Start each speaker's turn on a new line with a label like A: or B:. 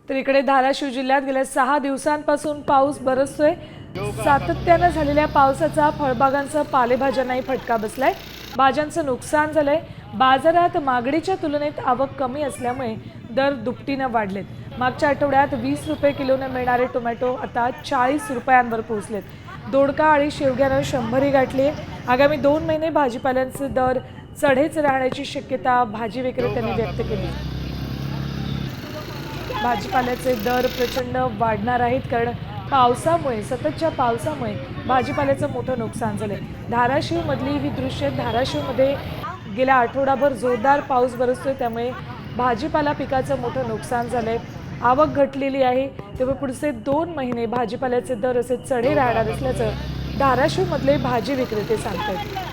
A: तर इकडे धाराशिव जिल्ह्यात गेल्या 6 दिवसांपासून पाऊस बरसतोय। सातत्याने झालेल्या पावसाचा फळबागांसह पालेभाज्यांनाही फटका बसलाय। भाज्यांचं नुकसान झालंय। बाजारात मागणीच्या तुलनेत आवक कमी असल्यामुळे दर दुपटीने वाढलेत। मागच्या आठवड्यात 20 रुपये किलोने मिळणारे टोमॅटो आता 40 रुपयांवर पोहोचलेत। दोडका आणि शेवग्यानं 100ही गाठली। आगामी 2 महिने भाजीपाल्यांचे दर चढेच राहण्याची शक्यता भाजी विक्रेत्यांनी व्यक्त केली। भाजीपाल्याचे दर प्रचंड वाढणार आहेत, कारण पावसामुळे सततच्या पावसामुळे भाजीपाल्याचं मोठं नुकसान झालंय। धाराशिव मधली ही दृश्य, धाराशिवमध्ये गेल्या आठवडाभर जोरदार पाऊस बरसतोय, त्यामुळे भाजीपाला पिकाचं मोठं नुकसान झालंय। आवक घटलेली आहे, त्यामुळे पुढचे 2 महिने भाजीपाल्याचे दर असे चढे राहणार असल्याचं धाराशिवमधले भाजी विक्रेते सांगतात।